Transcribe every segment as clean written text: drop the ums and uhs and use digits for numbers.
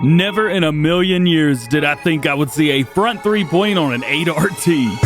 Never in a million years did I think I would see a front 3-point on an 8RT.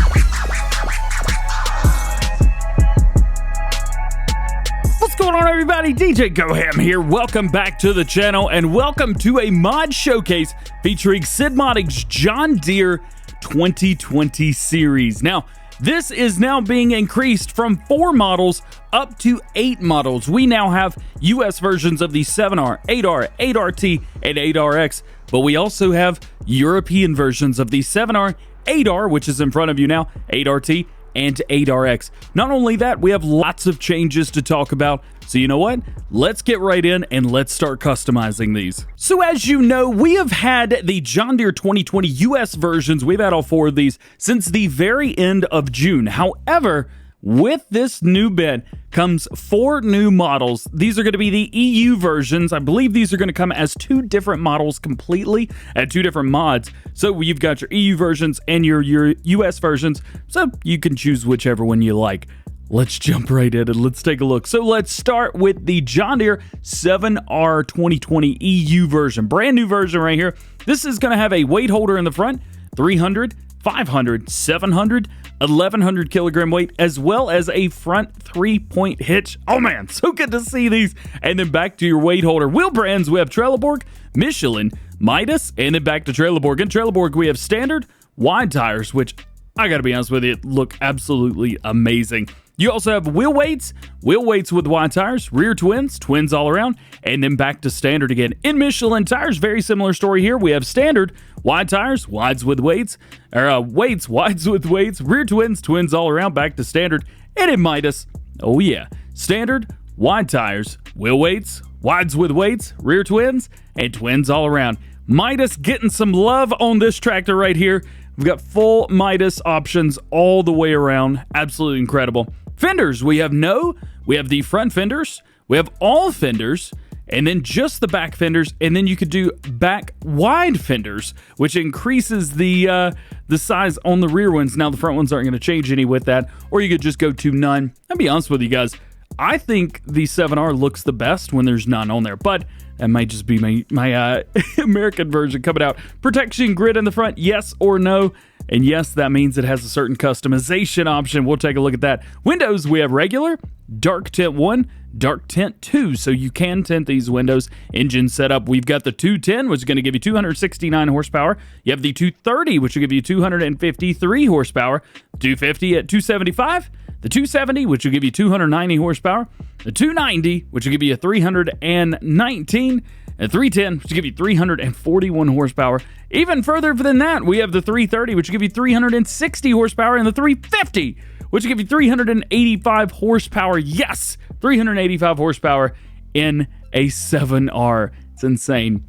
What's going on, everybody? DjGoHam here. Welcome back to the channel and welcome to a mod showcase featuring SiiD Modding's John Deere 2020 series. Now, this is now being increased from 4 models up to 8 models. We now have US versions of the 7R, 8R, 8RT, and 8RX, but we also have European versions of the 7R, 8R, which is in front of you now, 8RT, and 8RX. Not only that, we have lots of changes to talk about. So you know what? Let's get right in and let's start customizing these. So as you know, we have had the John Deere 2020 US versions. We've had all 4 of these since the very end of June. However, with this new bit comes 4 new models. These are going to be the EU versions. I believe these are going to come as 2 different models completely at 2 different mods. So you've got your EU versions and your US versions. So you can choose whichever one you like. Let's jump right in and let's take a look. So let's start with the John Deere 7R 2020 EU version. Brand new version right here. This is going to have a weight holder in the front, 300, 500, 700, 1100 kilogram weight, as well as a front 3-point hitch. Oh man, so good to see these. And then back to your weight holder. Wheel brands, we have Trelleborg, Michelin, Midas, and then back to Trelleborg. In Trelleborg, we have standard, wide tires, which I gotta be honest with you, look absolutely amazing. You also have wheel weights with wide tires, rear twins, twins all around, and then back to standard again. In Michelin tires, very similar story here. We have standard, wide tires, wides with weights, wides with weights, rear twins, twins all around, back to standard. And in Midas, oh yeah, standard, wide tires, wheel weights, wides with weights, rear twins, and twins all around. Midas getting some love on this tractor right here. We've got full Midas options all the way around. Absolutely incredible. Fenders, we have the front fenders, we have all fenders, and then just the back fenders, and then you could do back wide fenders, which increases the size on the rear ones. Now the front ones aren't going to change any with that, or you could just go to none. I'll be honest with you guys, I think the 7R looks the best when there's none on there, but that might just be my American version coming out. Protection grid in the front, yes or no? And yes, that means it has a certain customization option. We'll take a look at that. Windows, we have regular, dark tint 1, dark tint 2. So you can tint these windows. Engine setup, we've got the 210, which is going to give you 269 horsepower. You have the 230, which will give you 253 horsepower. 250 at 275. The 270, which will give you 290 horsepower. The 290, which will give you a 319. And 310, which will give you 341 horsepower. Even further than that, we have the 330, which will give you 360 horsepower, and the 350, which will give you 385 horsepower. Yes, 385 horsepower in a 7R. It's insane.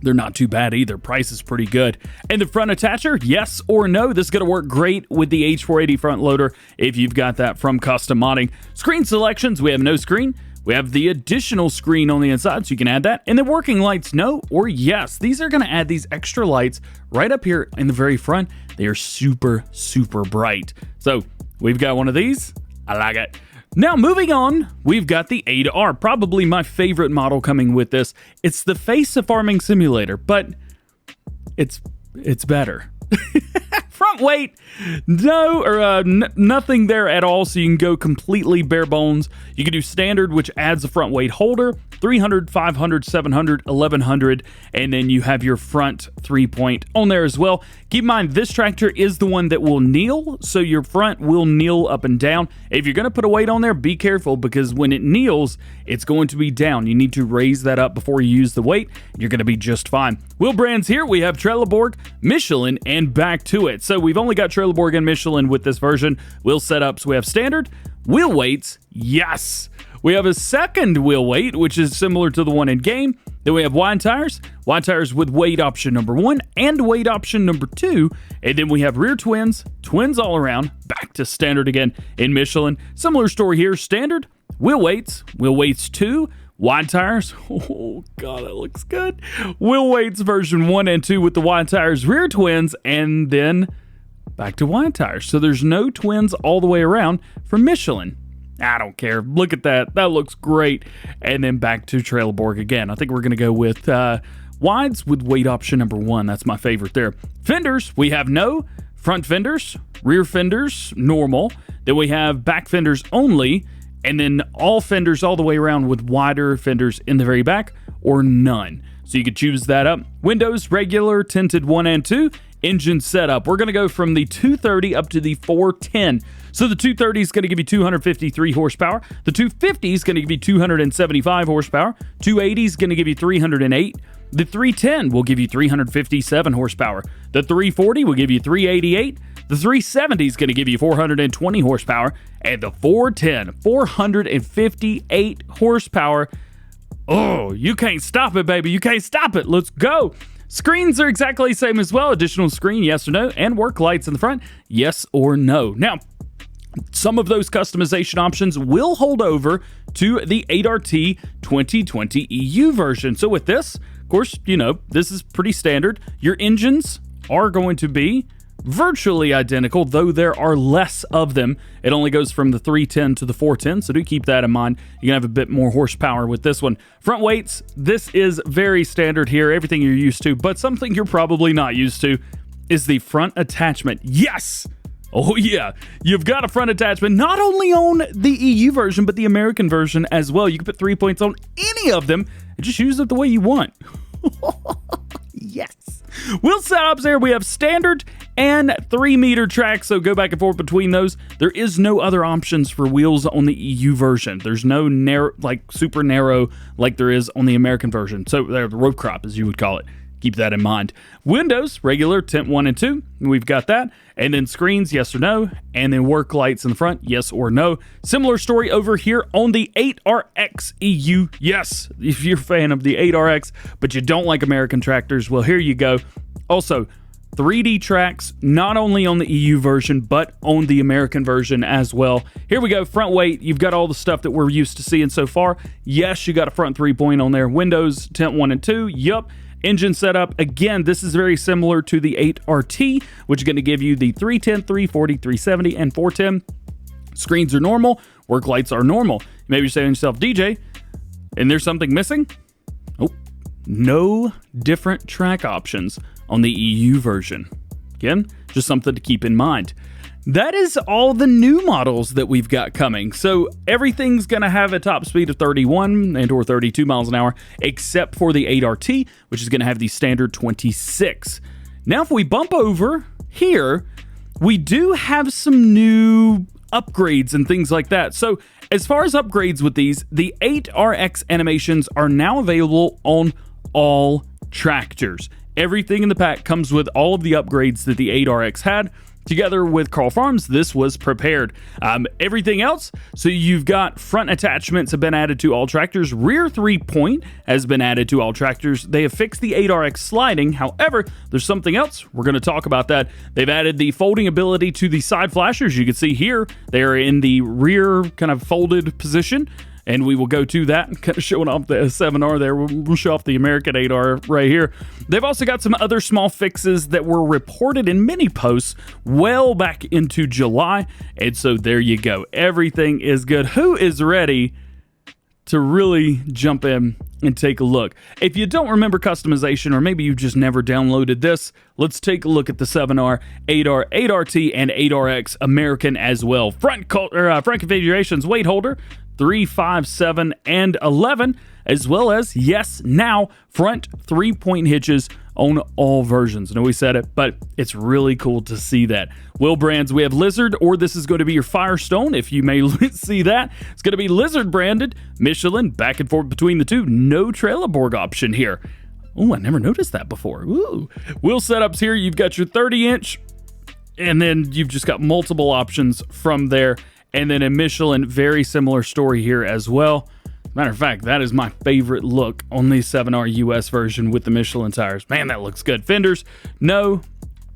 They're not too bad either. Price is pretty good. And the front attacher, yes or no? This is going to work great with the H480 front loader if you've got that from custom modding. Screen selections, we have no screen. We have the additional screen on the inside, so you can add that. And the working lights, no or yes. These are going to add these extra lights right up here in the very front. They are super, super bright. So we've got one of these. I like it. Now, moving on, we've got the 8R, probably my favorite model coming with this. It's the face of farming simulator, but it's better. Front weight, no, or nothing there at all, so you can go completely bare bones. You can do standard, which adds a front weight holder, 300, 500, 700, 1100, and then you have your front 3-point on there as well. Keep in mind, this tractor is the one that will kneel, so your front will kneel up and down. If you're going to put a weight on there, be careful, because when it kneels, it's going to be down. You need to raise that up before you use the weight. You're going to be just fine. Wheel brands here, we have Trelleborg, Michelin, and back to it. So we've only got Trelleborg and Michelin with this version. Wheel setups, we have standard. Wheel weights, yes. We have a second wheel weight, which is similar to the one in game. Then we have wide tires with weight option number 1 and weight option number 2. And then we have rear twins, twins all around, back to standard again in Michelin. Similar story here, standard, wheel weights 2, wide tires. Oh God, that looks good. Wheel weights version 1 and 2 with the wide tires, rear twins, and then back to wide tires. So there's no twins all the way around for Michelin. I don't care. Look at that. That looks great. And then back to Trelleborg again. I think we're going to go with Wides with weight option number 1. That's my favorite there. Fenders, we have no front fenders, rear fenders, normal. Then we have back fenders only, and then all fenders all the way around with wider fenders in the very back, or none. So you could choose that up. Windows, regular, tinted 1 and 2. Engine setup, we're going to go from the 230 up to the 410. So the 230 is going to give you 253 horsepower. The 250 is going to give you 275 horsepower. 280 is going to give you 308. The 310 will give you 357 horsepower. The 340 will give you 388. The 370 is going to give you 420 horsepower. And the 410, 458 horsepower. Oh, you can't stop it, baby. You can't stop it. Let's go. Screens are exactly the same as well. Additional screen, yes or no. And work lights in the front, yes or no. Now, some of those customization options will hold over to the 8RT 2020 EU version. So with this, of course, you know, this is pretty standard. Your engines are going to be virtually identical, though there are less of them. It only goes from the 310 to the 410, so do keep that in mind. You're gonna have a bit more horsepower with this one. Front weights, this is very standard here, everything you're used to, but something you're probably not used to is the front attachment. Yes! Oh yeah, you've got a front attachment, not only on the EU version, but the American version as well. You can put 3 points on any of them and just use it the way you want. Yes. Wheel setups there, we have standard and 3 meter track, so go back and forth between those. There is no other options for wheels on the EU version. There's no narrow, like super narrow like there is on the American version. So the road crop, as you would call it. Keep that in mind. Windows, regular, tint 1 and 2. We've got that. And then screens, yes or no. And then work lights in the front, yes or no. Similar story over here on the 8RX EU. Yes, if you're a fan of the 8RX, but you don't like American tractors, well, here you go. Also, 3D tracks, not only on the EU version, but on the American version as well. Here we go, front weight. You've got all the stuff that we're used to seeing so far. Yes, you got a front 3-point on there. Windows, tint 1 and 2. Yup. Engine setup, again, this is very similar to the 8RT, which is going to give you the 310, 340, 370, and 410. Screens are normal. Work lights are normal. Maybe you're saying to yourself, DJ, and there's something missing? Oh, no different track options on the EU version. Again, just something to keep in mind. That is all the new models that we've got coming. So everything's going to have a top speed of 31 and or 32 miles an hour, except for the 8RT, which is going to have the standard 26. Now, if we bump over here, we do have some new upgrades and things like that. So as far as upgrades with these, the 8RX animations are now available on all tractors. Everything in the pack comes with all of the upgrades that the 8RX had. Together with Carl Farms, this was prepared. Everything else, so you've got front attachments have been added to all tractors. Rear 3-point has been added to all tractors. They have fixed the 8RX sliding. However, there's something else. We're going to talk about that. They've added the folding ability to the side flashers. You can see here, they are in the rear kind of folded position. And we will go to that, kind of showing off the 7R there. We'll show off the American 8R right here. They've also got some other small fixes that were reported in many posts well back into July. And so there you go. Everything is good. Who is ready to really jump in and take a look? If you don't remember customization, or maybe you just never downloaded this, let's take a look at the 7R, 8R, 8RT, and 8RX American as well. Front configurations, weight holder, 3, 5, 7, and 11, as well as, yes, now front 3-point hitches on all versions. I know we said it, but it's really cool to see that. Wheel brands, we have Lizard, or this is going to be your Firestone, if you may see that. It's going to be Lizard branded, Michelin, back and forth between the two. No Trelleborg option here. Oh, I never noticed that before. Ooh. Wheel setups here, you've got your 30-inch, and then you've just got multiple options from there. And then a Michelin, very similar story here as well. Matter of fact, that is my favorite look on the 7R US version with the Michelin tires. Man, that looks good. Fenders, no.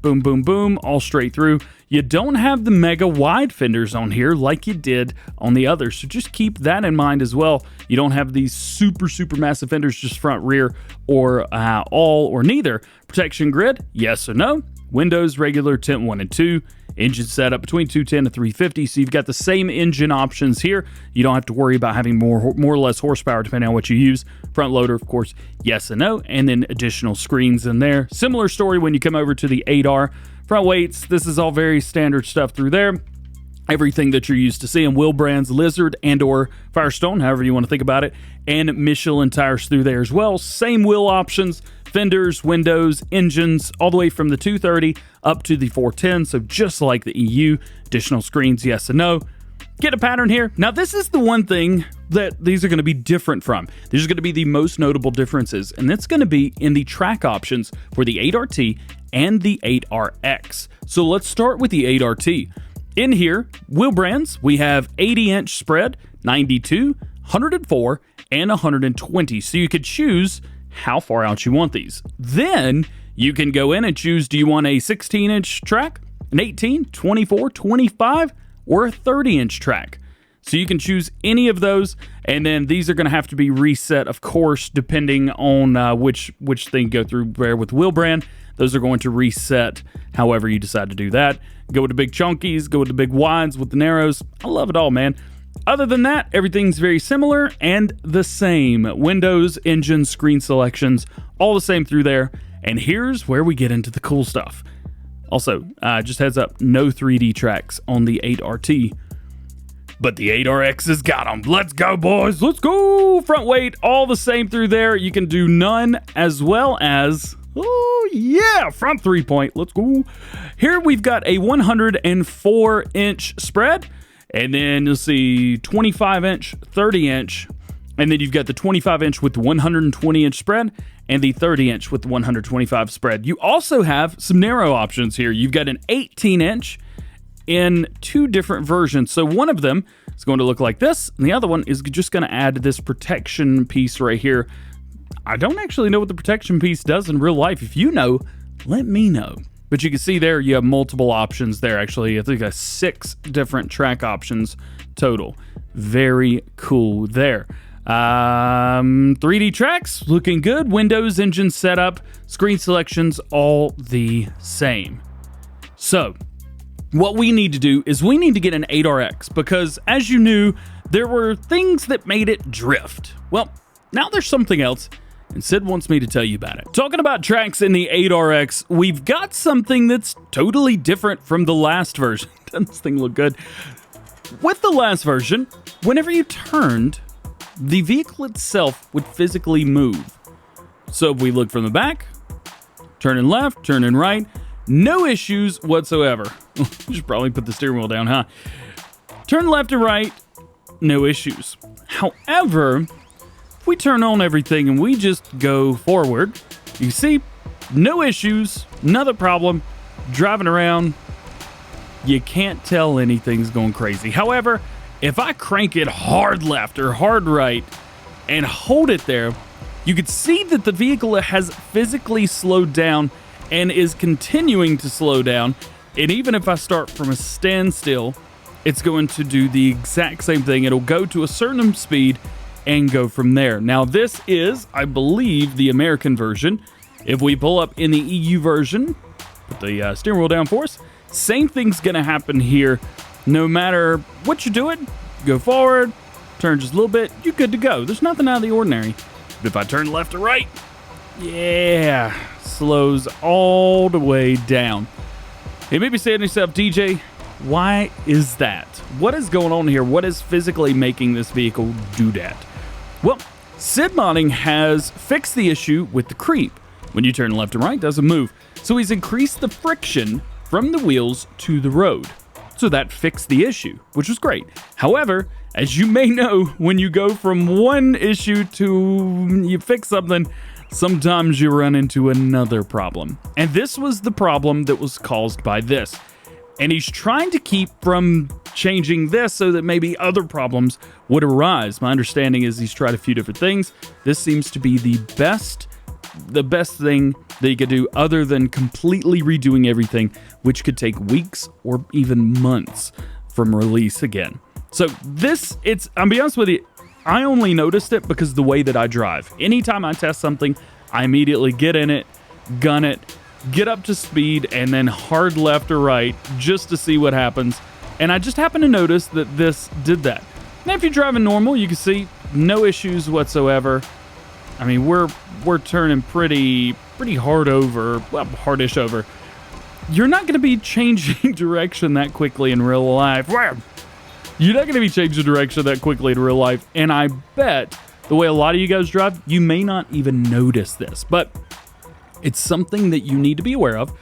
Boom, boom, boom, all straight through. You don't have the mega wide fenders on here like you did on the others, so just keep that in mind as well. You don't have these super, super massive fenders, just front, rear, or all or neither. Protection grid, yes or no. Windows, regular, tint 1 and 2. Engine setup between 210 to 350, so you've got the same engine options here. You don't have to worry about having more or less horsepower depending on what you use. Front loader, of course, yes and no, and then additional screens in there. Similar story when you come over to the 8R. Front weights, this is all very standard stuff through there. Everything that you're used to seeing, wheel brands, Lizard and or Firestone, however you want to think about it, and Michelin tires through there as well. Same wheel options, fenders, windows, engines, all the way from the 230 up to the 410, so just like the EU. Additional screens, yes and no. Get a pattern here. Now, this is the one thing that these are going to be different from. These are going to be the most notable differences, and that's going to be in the track options for the 8RT and the 8RX. So let's start with the 8RT. In here, wheel brands, we have 80-inch spread, 92, 104, and 120. So you could choose how far out you want these. Then you can go in and choose, do you want a 16-inch track, an 18, 24, 25, or a 30-inch track? So you can choose any of those, and then these are going to have to be reset, of course, depending on which thing go through there with wheel brand. Those are going to reset however you decide to do that. Go with the big chunkies, go with the big wides, with the narrows. I love it all, man. Other than that, everything's very similar and the same. Windows, engines, screen selections, all the same through there. And here's where we get into the cool stuff. Also, just heads up, no 3D tracks on the 8RT. But the 8RX has got them. Let's go, boys. Let's go. Front weight, all the same through there. You can do none as well as... oh, yeah, front 3-point. Let's go. Here we've got a 104-inch spread. And then you'll see 25-inch, 30-inch. And then you've got the 25-inch with the 120-inch spread and the 30-inch with the 125 spread. You also have some narrow options here. You've got an 18-inch in two different versions. So one of them is going to look like this, and the other one is just going to add this protection piece right here. I don't actually know what the protection piece does in real life. If you know, let me know. But you can see there you have multiple options there. Actually, I think 6 different track options total. Very cool there. 3D tracks looking good. Windows, engine setup, screen selections, all the same. So what we need to do is we need to get an 8RX because, as you knew, there were things that made it drift. Well, now there's something else, and Sid wants me to tell you about it. Talking about tracks in the 8RX, we've got something that's totally different from the last version. Doesn't this thing look good? With the last version, whenever you turned, the vehicle itself would physically move. So if we look from the back, turning left, turning right, no issues whatsoever. Should probably put the steering wheel down, huh? Turn left and right, no issues. However, if we turn on everything and we just go forward, you see, no issues, another problem, driving around, you can't tell anything's going crazy. However, if I crank it hard left or hard right and hold it there, you can see that the vehicle has physically slowed down and is continuing to slow down. And even if I start from a standstill, it's going to do the exact same thing. It'll go to a certain speed and go from there. Now, this is, I believe, the American version. If we pull up in the EU version, put the steering wheel down for us, same thing's going to happen here. No matter what you're doing, go forward, turn just a little bit, you're good to go. There's nothing out of the ordinary. But if I turn left or right, yeah, slows all the way down. You may be saying to yourself, DJ, why is that? What is going on here? What is physically making this vehicle do that? Well, SiiD Modding has fixed the issue with the creep. When you turn left and right, it doesn't move. So he's increased the friction from the wheels to the road. So that fixed the issue, which was great. However, as you may know, when you go from one issue to you fix something, sometimes you run into another problem. And this was the problem that was caused by this. And he's trying to keep from changing this so that maybe other problems would arise. My understanding is he's tried a few different things. This seems to be the best thing that you could do other than completely redoing everything, which could take weeks or even months from release again. So this, I'll be honest with you, I only noticed it because of the way that I drive. Anytime I test something, I immediately get in it, gun it, get up to speed, and then hard left or right just to see what happens. And I just happened to notice that this did that. Now, if you're driving normal, you can see no issues whatsoever. I mean, we're turning pretty hard over, well, hardish over. You're not going to be changing direction that quickly in real life. You're not going to be changing direction that quickly in real life. And I bet the way a lot of you guys drive, you may not even notice this. But it's something that you need to be aware of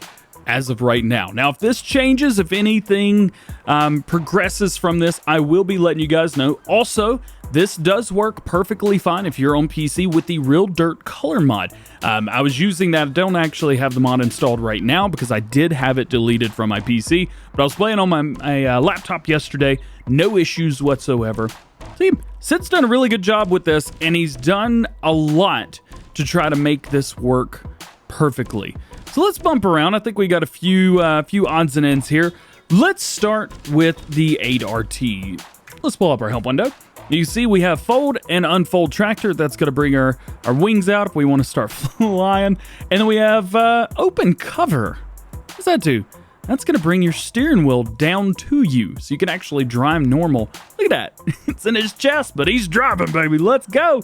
as of right now. Now, if this changes, if anything progresses from this, I will be letting you guys know. Also, this does work perfectly fine if you're on PC with the Real Dirt color mod. I was using that. I don't actually have the mod installed right now because I did have it deleted from my PC, but I was playing on my laptop yesterday. No issues whatsoever. See, SiiD's done a really good job with this, and he's done a lot to try to make this work perfectly. So let's bump around. I think we got a few odds and ends here. Let's start with the 8RT. Let's pull up our help window. You see we have fold and unfold tractor. That's going to bring our wings out if we want to start flying. And then we have open cover. What does that do? That's going to bring your steering wheel down to you so you can actually drive normal. Look at that. It's in his chest, but he's driving, baby. Let's go.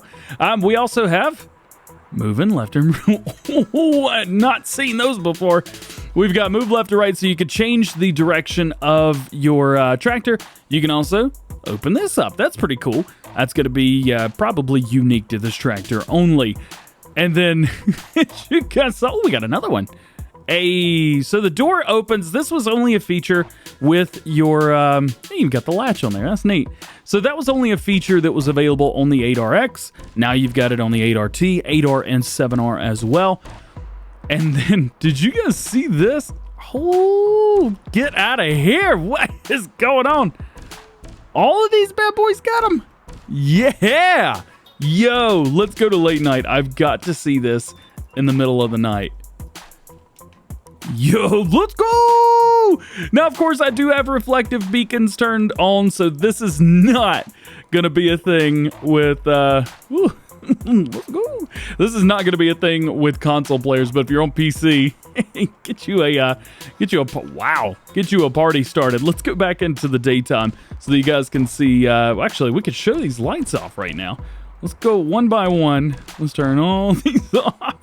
We also have moving left and right. Not seen those before. We've got move left to right so you can change the direction of your tractor. You can also open this up. That's pretty cool. That's going to be probably unique to this tractor only. And then you guys, oh, we got another one. So the door opens. This was only a feature with your, you've got the latch on there. That's neat. So that was only a feature that was available on the 8RX. Now you've got it on the 8RT, 8R, and 7R as well. And then, did you guys see this? Oh, get out of here. What is going on? All of these bad boys got them. Yeah. Yo, let's go to late night. I've got to see this in the middle of the night. Yo, let's go! Now, of course, I do have reflective beacons turned on, so this is not going to be a thing with, let's go. This is not going to be a thing with console players, but if you're on PC, get you a party started. Let's go back into the daytime so that you guys can see, actually, we could show these lights off right now. Let's go one by one. Let's turn all these off.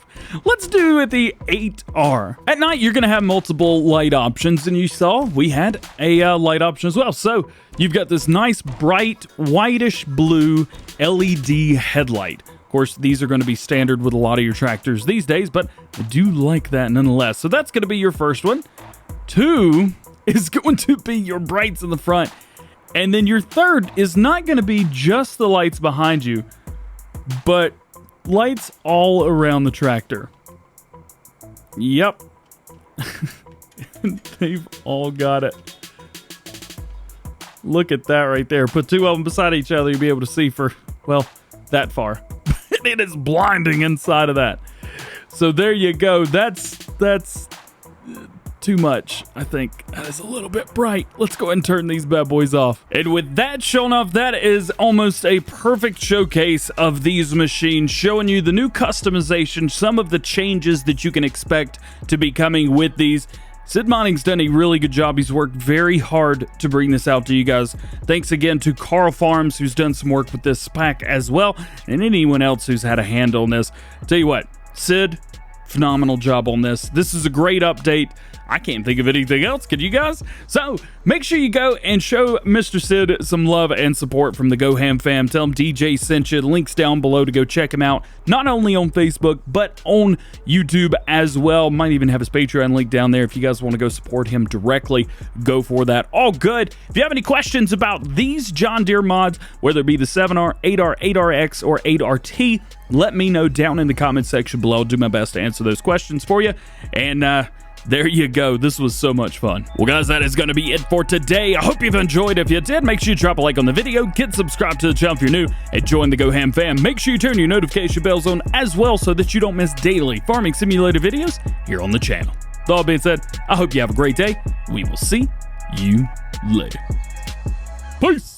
Let's do it the 8R. At night, you're going to have multiple light options, and you saw we had a light option as well. So you've got this nice bright whitish blue LED headlight. Of course, these are going to be standard with a lot of your tractors these days, but I do like that nonetheless. So that's going to be your first one. 2 is going to be your brights in the front. And then your third is not going to be just the lights behind you, but lights all around the tractor. Yep. They've all got it. Look at that right there. Put 2 of them beside each other, you'll be able to see for, well, that far. It is blinding inside of that. So there you go. That's too much. I think that is a little bit bright. Let's go ahead and turn these bad boys off. And with that shown off, that is almost a perfect showcase of these machines, showing you the new customization, some of the changes that you can expect to be coming with these. SiiD Modding's done a really good job. He's worked very hard to bring this out to you guys. Thanks again to Carl Farms, who's done some work with this pack as well, and anyone else who's had a hand on this. Tell you what, SiiD, phenomenal job on this. This is a great update. I can't think of anything else. Could you guys? So make sure you go and show Mr. SiiD some love and support from the DjGoHam fam. Tell him DJ sent you. Links down below to go check him out, not only on Facebook, but on YouTube as well. Might even have his Patreon link down there if you guys want to go support him directly. Go for that. All good. If you have any questions about these John Deere mods, whether it be the 7R, 8R, 8RX, or 8RT, let me know down in the comment section below. I'll do my best to answer those questions for you. And, there you go. This was so much fun. Well, guys, that is going to be it for today. I hope you've enjoyed. If you did, make sure you drop a like on the video, get subscribed to the channel if you're new, and join the DjGoHam fam. Make sure you turn your notification bells on as well so that you don't miss daily farming simulator videos here on the channel. With all being said, I hope you have a great day. We will see you later. Peace.